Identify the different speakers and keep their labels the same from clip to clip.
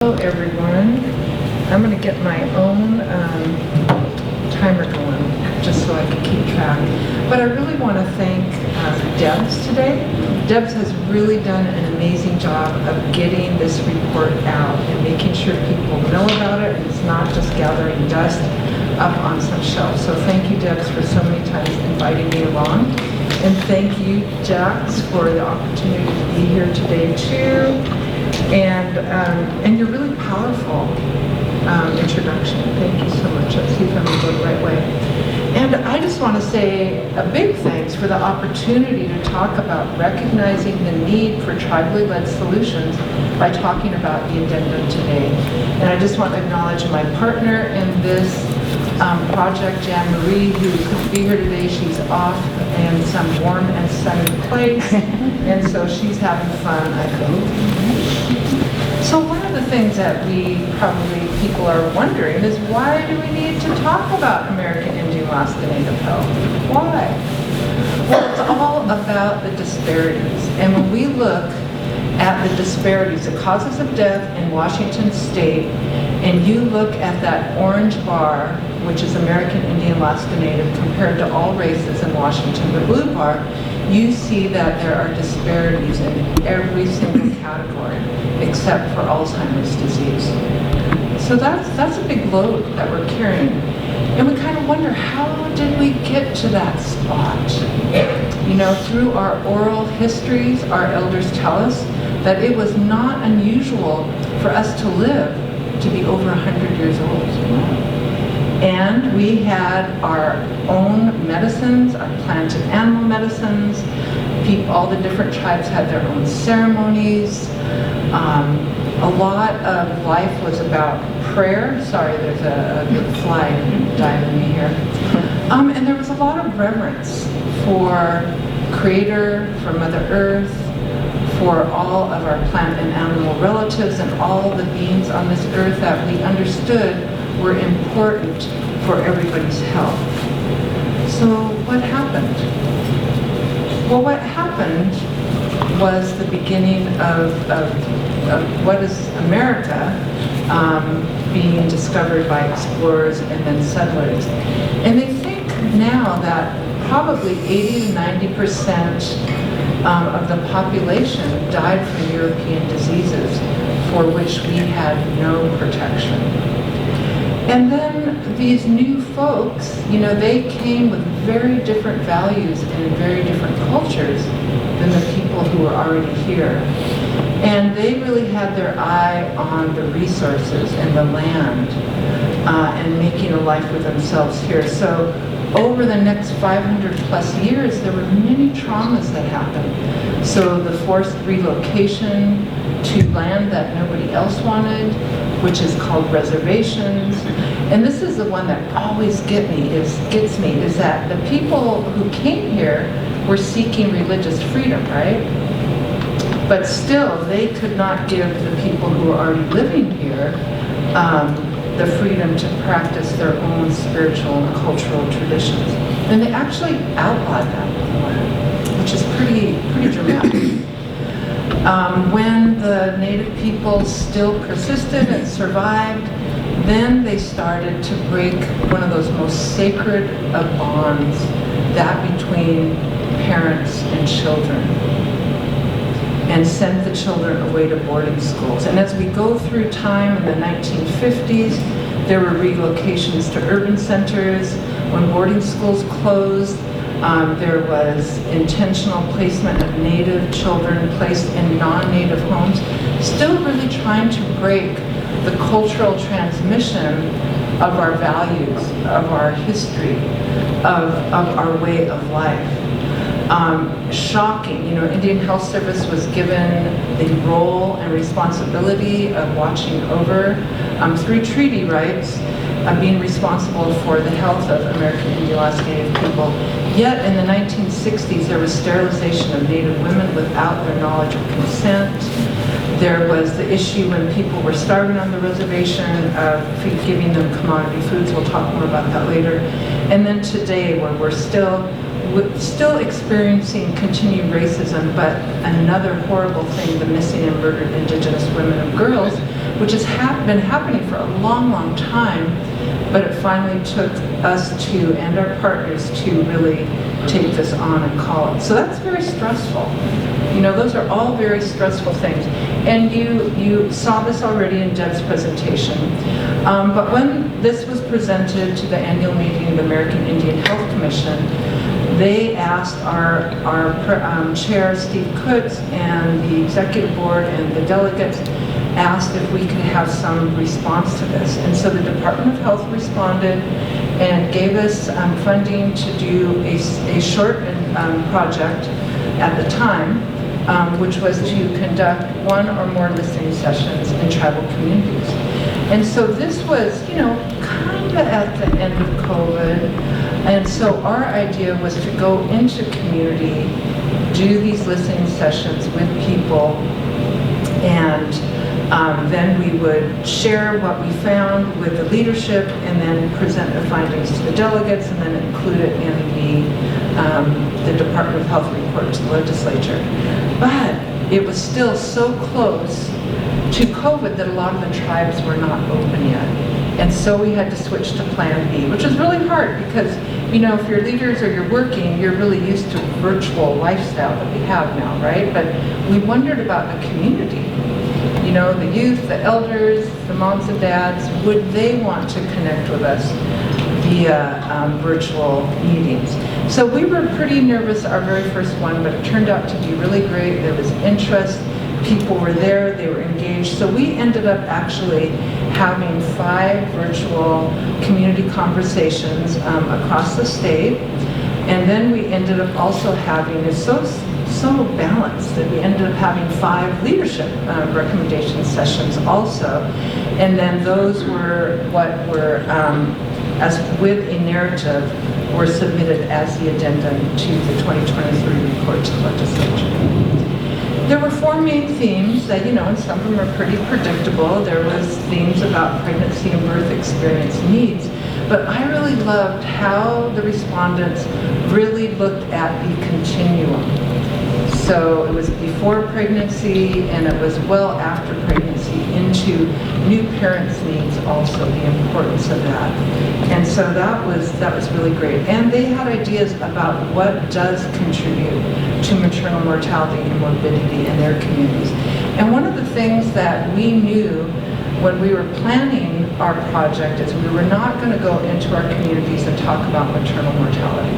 Speaker 1: Hello everyone. I'm going to get my own timer going just so I can keep track. But I really want to thank Debs today. Debs has really done an amazing job of getting this report out and making sure people know about it, and it's not just gathering dust up on some shelf. So thank you, Debs, for so many times inviting me along. And thank you, Jax, for the opportunity to be here today too. And your really powerful introduction. Thank you so much. Let's see if I'm going to go the right way. And I just want to say a big thanks for the opportunity to talk about recognizing the need for tribally led solutions by talking about the addendum today. And I just want to acknowledge my partner in this project, Jan Marie, who couldn't be here today. She's off in some warm and sunny place, and so she's having fun, I hope. So one of the things that people are wondering is, why do we need to talk about American Indian Alaska Native health? Why? Well, it's all about the disparities. And when we look at the disparities, the causes of death in Washington State, and you look at that orange bar, which is American Indian Alaska Native, compared to all races in Washington, the blue bar, you see that there are disparities in every single category except for Alzheimer's disease. So that's a big load that we're carrying. And we kind of wonder, how did we get to that spot? You know, through our oral histories, our elders tell us that it was not unusual for us to live to be over 100 years old. And we had our own medicines, our plant and animal medicines. All the different tribes had their own ceremonies. A lot of life was about prayer. Sorry, there's a fly diving me here. And there was a lot of reverence for Creator, for Mother Earth, for all of our plant and animal relatives, and all the beings on this earth that we understood were important for everybody's health. So what happened? Well, what happened was the beginning of what is America being discovered by explorers and then settlers. And they think now that probably 80 to 90% of the population died from European diseases for which we had no protection. And then these new folks, you know, they came with very different values and very different cultures than the people who were already here. And they really had their eye on the resources and the land and making a life for themselves here. So over the next 500 plus years, there were many traumas that happened. So the forced relocation to land that nobody else wanted, which is called reservations. And this is the one that always gets me, is that the people who came here were seeking religious freedom, right? But still, they could not give the people who were already living here the freedom to practice their own spiritual and cultural traditions. And they actually outlawed that, which is pretty dramatic. When the Native people still persisted and survived, then they started to break one of those most sacred of bonds, that between parents and children, and sent the children away to boarding schools. And as we go through time in the 1950s, there were relocations to urban centers. When boarding schools closed, there was intentional placement of Native children placed in non-Native homes, still really trying to break the cultural transmission of our values, of our history, of our way of life. Shocking, you know, Indian Health Service was given the role and responsibility of watching over, through treaty rights, being responsible for the health of American Indian Alaska Native people. Yet in the 1960s, there was sterilization of Native women without their knowledge or consent. There was the issue when people were starving on the reservation of giving them commodity foods. We'll talk more about that later. And then today, where we're still experiencing continued racism, but another horrible thing, the missing and murdered Indigenous women and girls which has been happening for a long, long time, but it finally took us and our partners to really take this on and call it. So that's very stressful. Those are all very stressful things. And you saw this already in Deb's presentation. But when this was presented to the annual meeting of the American Indian Health Commission, they asked our chair, Steve Kutz, and the executive board and the delegates asked if we could have some response to this. And so the Department of Health responded and gave us funding to do a short project at the time, which was to conduct one or more listening sessions in tribal communities. And so this was, kind of at the end of COVID. And so our idea was to go into community, do these listening sessions with people, and then we would share what we found with the leadership and then present the findings to the delegates and then include it in the Department of Health report to the legislature. But it was still so close to COVID that a lot of the tribes were not open yet. And so we had to switch to Plan B, which was really hard because, if you're leaders or you're working, you're really used to virtual lifestyle that we have now, right? But we wondered about the community. The youth, the elders, the moms and dads, would they want to connect with us via virtual meetings? So we were pretty nervous our very first one, but it turned out to be really great. There was interest. People were there, they were engaged. So we ended up actually having 5 virtual community conversations across the state. And then we ended up also having, it's so balanced that we ended up having 5 leadership recommendation sessions also. And then those were what were, as with a narrative, were submitted as the addendum to the 2023 report to the legislature. There were 4 main themes that, and some of them are pretty predictable. There was themes about pregnancy and birth experience needs, but I really loved how the respondents really looked at the continuum. So it was before pregnancy and it was well after pregnancy into new parents' needs also, the importance of that. And so that was really great. And they had ideas about what does contribute to maternal mortality and morbidity in their communities. And one of the things that we knew when we were planning our project is we were not going to go into our communities and talk about maternal mortality.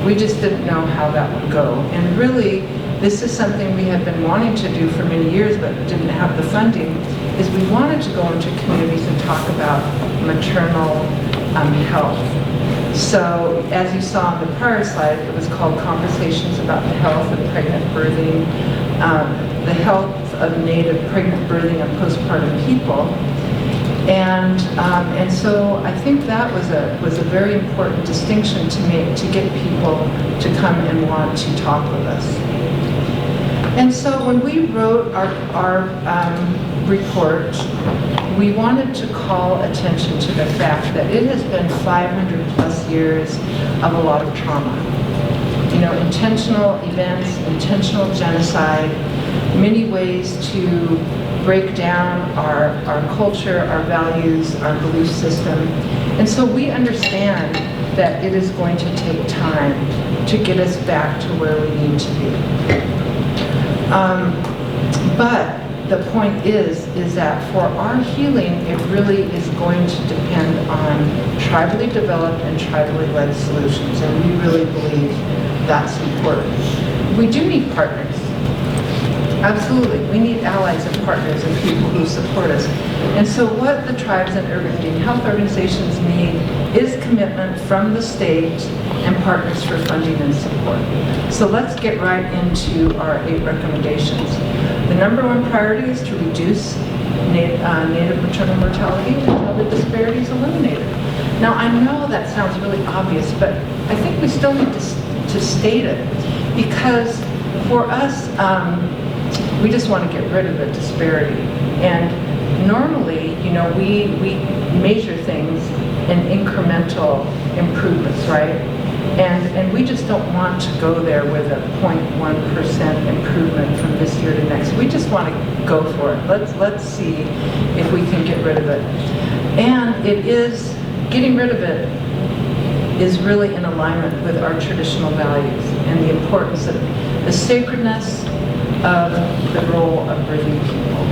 Speaker 1: We just didn't know how that would go. And really, this is something we had been wanting to do for many years but didn't have the funding, is we wanted to go into communities and talk about maternal health. So as you saw on the prior slide, it was called Conversations about the Health of Pregnant Birthing, the Health of Native Pregnant Birthing and Postpartum People. And so I think that was a very important distinction to make, to get people to come and want to talk with us. And so when we wrote our report, we wanted to call attention to the fact that it has been 500 plus years of a lot of trauma. Intentional events, intentional genocide, many ways to break down our culture, our values, our belief system. And so we understand that it is going to take time to get us back to where we need to be. But the point is that for our healing, it really is going to depend on tribally developed and tribally led solutions. And we really believe that's important. We do need partners. Absolutely, we need allies and partners and people who support us. And so what the tribes and urban Indian health organizations need is commitment from the state and partners for funding and support. So let's get right into our 8 recommendations. The number 1 priority is to reduce native maternal mortality until the disparity is eliminated. Now I know that sounds really obvious, but I think we still need to state it, because for us, we just want to get rid of the disparity. And normally, we measure things in incremental improvements, right? And we just don't want to go there with a 0.1% improvement from this year to next. We just want to go for it. Let's see if we can get rid of it. And getting rid of it is really in alignment with our traditional values and the importance of the sacredness of the role of birthing people.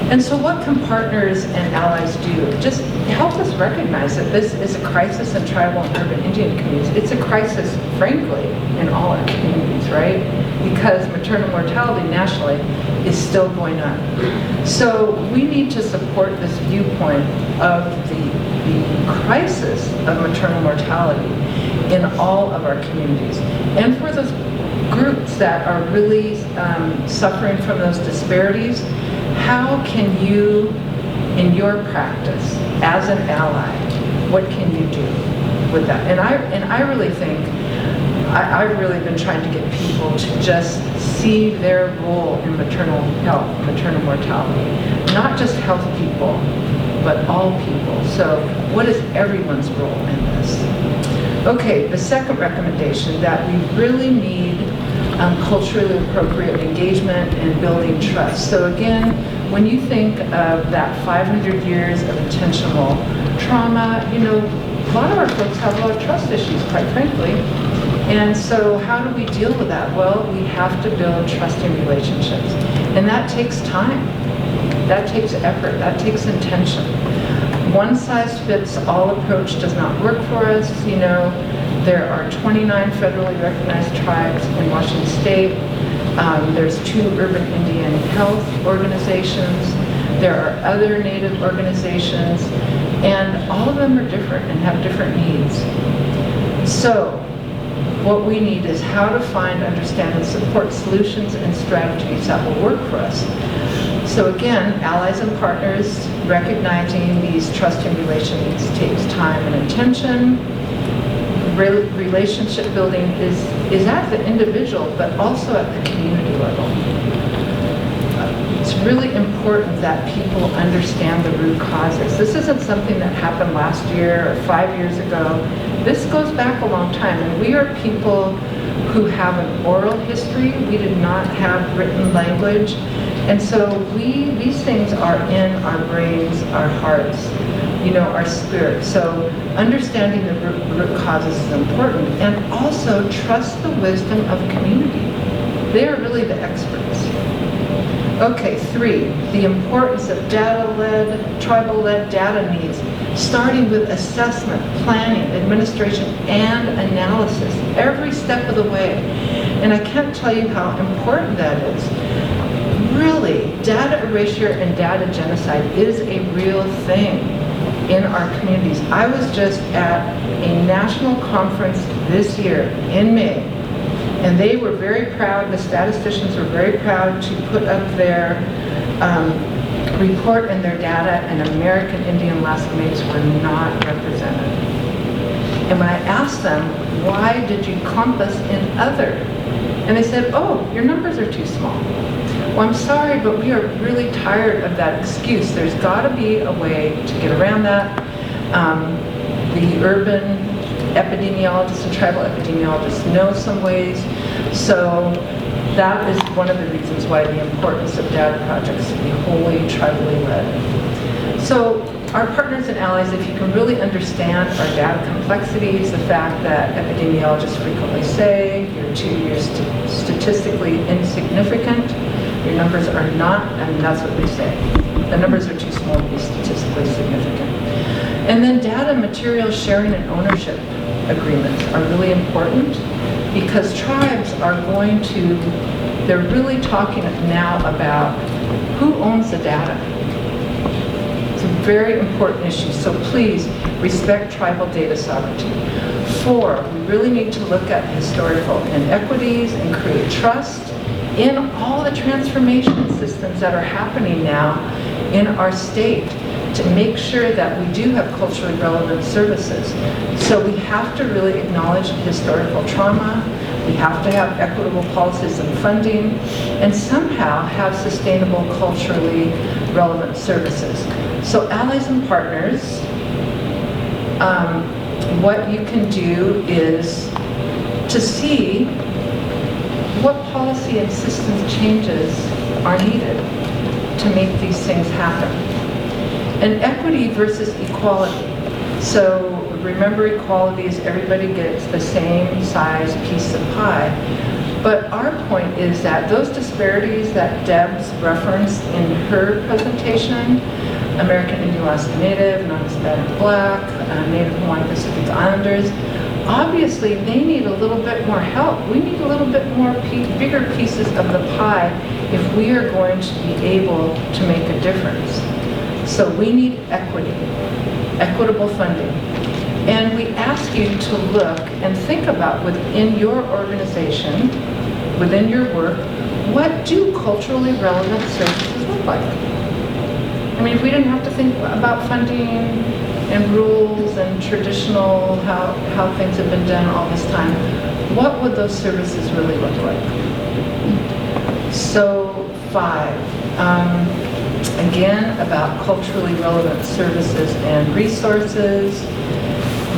Speaker 1: And so what can partners and allies do? Just help us recognize that this is a crisis in tribal and urban Indian communities. It's a crisis, frankly, in all our communities, right? Because maternal mortality nationally is still going up. So we need to support this viewpoint of the crisis of maternal mortality in all of our communities. And for those groups that are really suffering from those disparities, how can you, in your practice, as an ally, what can you do with that? And I really think, I've really been trying to get people to just see their role in maternal health, maternal mortality. Not just health people, but all people. So what is everyone's role in this? Okay, the second recommendation, that we really need culturally appropriate engagement and building trust. So again, when you think of that 500 years of intentional trauma, a lot of our folks have a lot of trust issues, quite frankly. And so how do we deal with that? Well, we have to build trusting relationships. And that takes time. That takes effort. That takes intention. One size fits all approach does not work for us. There are 29 federally recognized tribes in Washington State. There's 2 urban Indian health organizations. There are other Native organizations, and all of them are different and have different needs. So what we need is how to find, understand, and support solutions and strategies that will work for us. So again, allies and partners recognizing these trusting relationships takes time and attention. Relationship building is at the individual, but also at the community level. It's really important that people understand the root causes. This isn't something that happened last year or 5 years ago. This goes back a long time, and we are people who have an oral history. We did not have written language. And so these things are in our brains, our hearts, our spirit. So understanding the root causes is important, and also trust the wisdom of community. They are really the experts. Okay, 3, the importance of data-led, tribal-led data needs, starting with assessment, planning, administration, and analysis, every step of the way. And I can't tell you how important that is. Really, data erasure and data genocide is a real thing in our communities. I was just at a national conference this year in May, and they were very proud, the statisticians were very proud to put up their report and their data, and American Indian last names were not represented. And when I asked them, why did you clump us in other? And they said, oh, your numbers are too small. Well, I'm sorry, but we are really tired of that excuse. There's got to be a way to get around that. The urban epidemiologists and tribal epidemiologists know some ways. So that is one of the reasons why the importance of data projects to be wholly tribally led. So our partners and allies, if you can really understand our data complexities, the fact that epidemiologists frequently say you're statistically insignificant, your numbers are not, and that's what they say. The numbers are too small to be statistically significant. And then data, material sharing, and ownership agreements are really important, because tribes are they're really talking now about who owns the data. It's a very important issue, so please respect tribal data sovereignty. 4, we really need to look at historical inequities and create trust in all the transformation systems that are happening now in our state to make sure that we do have culturally relevant services. So we have to really acknowledge historical trauma, we have to have equitable policies and funding, and somehow have sustainable culturally relevant services. So allies and partners, what you can do is to see what policy and systems changes are needed to make these things happen. And equity versus equality. So remember, equality is everybody gets the same size piece of pie. But our point is that those disparities that Debs referenced in her presentation, American Indian Alaska Native, non-Hispanic Black, Native Hawaiian Pacific Islanders, obviously they need a little bit more help. We need a little bit more bigger pieces of the pie if we are going to be able to make a difference. So we need equity, equitable funding. And we ask you to look and think about within your organization, within your work, what do culturally relevant services look like? I mean, if we didn't have to think about funding and rules and traditional, how things have been done all this time, what would those services really look like? So 5, again, about culturally relevant services and resources,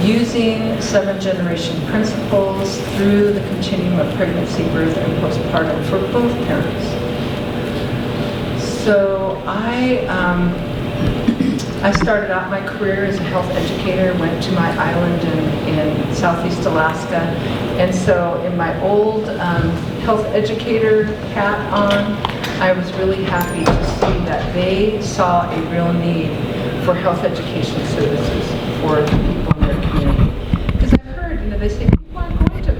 Speaker 1: using 7th-generation principles through the continuum of pregnancy, birth, and postpartum for both parents. So I started out my career as a health educator, went to my island in Southeast Alaska, and so in my old health educator hat on, I was really happy to see that they saw a real need for health education services for people in their community. Because I've heard, they say people aren't going to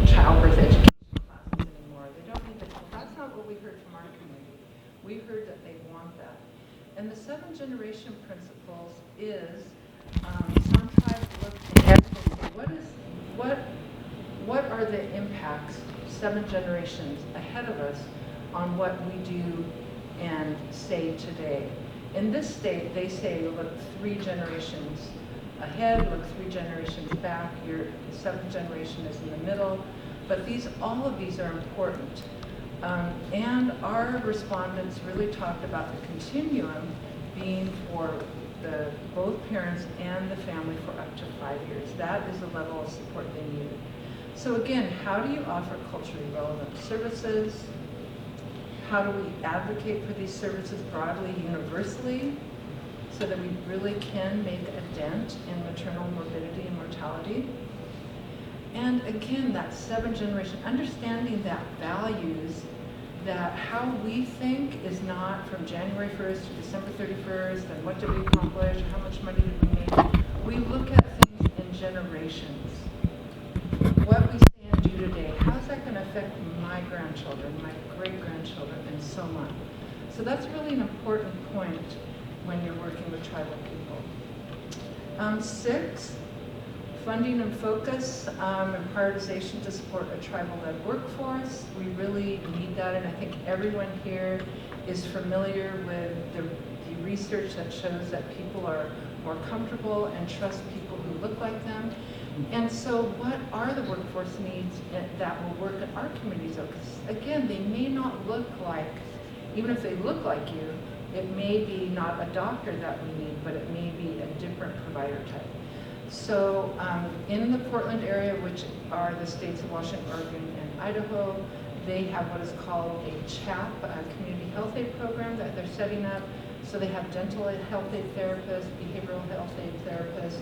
Speaker 1: childbirth education classes anymore. They don't need to. That's not what we heard from our community. We heard that they want that. And the 7th-generation principles is some tribes look ahead and say, what are the impacts 7 generations ahead of us on what we do and say today. In this state, they say, look 3 generations ahead, look 3 generations back, your 7th generation is in the middle, but all of these are important. And our respondents really talked about the continuum being for both parents and the family for up to 5 years. That is the level of support they needed. So again, how do you offer culturally relevant services? How do we advocate for these services broadly, universally, so that we really can make a dent in maternal morbidity and mortality? And again, that 7th generation, understanding that values that how we think is not from January 1st to December 31st, and what did we accomplish, how much money did we make? We look at things in generations. What we say and do today, how's that going to affect my grandchildren, my great-grandchildren, and so on? So that's really an important point when you're working with tribal people. 6, funding and focus and prioritization to support a tribal-led workforce. We really need that, and I think everyone here is familiar with the research that shows that people are more comfortable and trust people who look like them. And so what are the workforce needs that will work in our communities? Because again, they may not look like, even if they look like you, it may be not a doctor that we need, but it may be a different provider type. So in the Portland area, which are the states of Washington, Oregon, and Idaho, they have what is called a CHAP, a community health aid program that they're setting up. So they have dental health aid therapists, behavioral health aid therapists,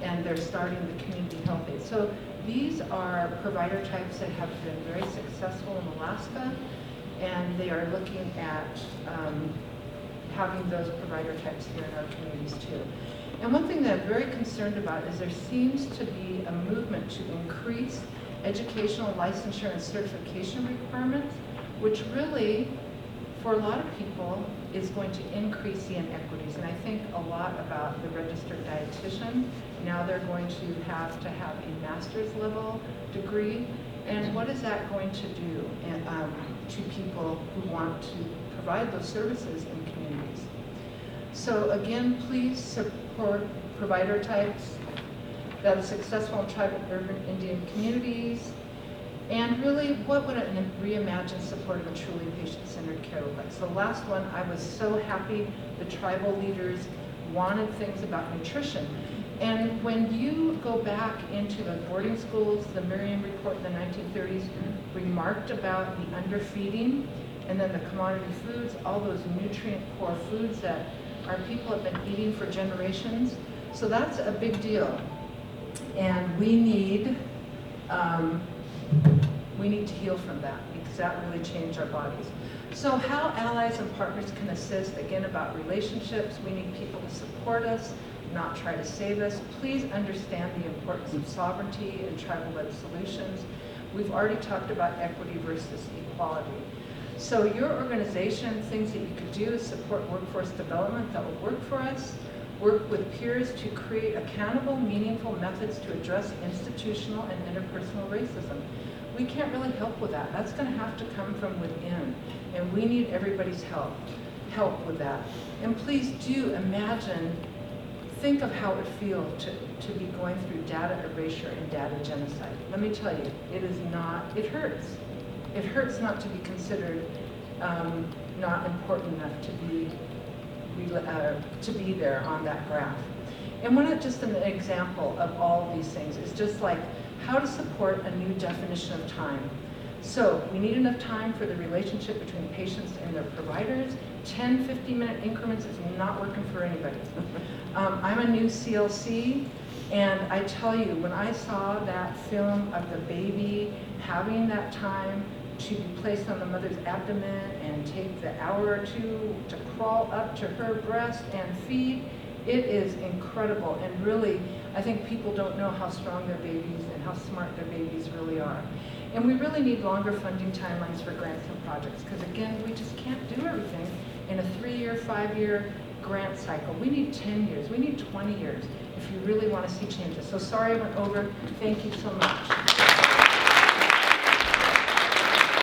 Speaker 1: and they're starting the community health aid. So these are provider types that have been very successful in Alaska, and they are looking at having those provider types here in our communities too. And one thing that I'm very concerned about is there seems to be a movement to increase educational licensure and certification requirements, which really, for a lot of people, is going to increase the inequities. And I think a lot about the registered dietitian. Now they're going to have a master's level degree. And what is that going to do to people who want to provide those services in communities? So again, please support provider types that are successful in tribal, urban, Indian communities. And really, what would a reimagined support of a truly patient-centered care look like? So last one, I was so happy the tribal leaders wanted things about nutrition. And when you go back into the boarding schools, the Merriam report in the 1930s remarked about the underfeeding, and then the commodity foods, all those nutrient poor foods that our people have been eating for generations. So that's a big deal. And we need to heal from that, because that really changed our bodies. So how allies and partners can assist, again, about relationships. We need people to support us, not try to save us. Please understand the importance of sovereignty and tribal-led solutions. We've already talked about equity versus equality. So your organization, things that you could do is support workforce development that will work for us, work with peers to create accountable, meaningful methods to address institutional and interpersonal racism. We can't really help with that. That's going to have to come from within, and we need everybody's help with that. And please do imagine, think of how it feels to be going through data erasure and data genocide. Let me tell you, it is not, it hurts. It hurts not to be considered not important enough to be there on that graph. And just an example of all of these things is just like how to support a new definition of time. So we need enough time for the relationship between patients and their providers. 10, 15-minute increments is not working for anybody. I'm a new CLC, and I tell you, when I saw that film of the baby having that time to be placed on the mother's abdomen and take the hour or two to crawl up to her breast and feed, it is incredible. And really, I think people don't know how strong their babies and how smart their babies really are. And we really need longer funding timelines for grants and projects, because again, we just can't do everything in a 3-year, 5-year grant cycle. We need 10 years, we need 20 years if you really want to see changes. So sorry I went over. Thank you so much.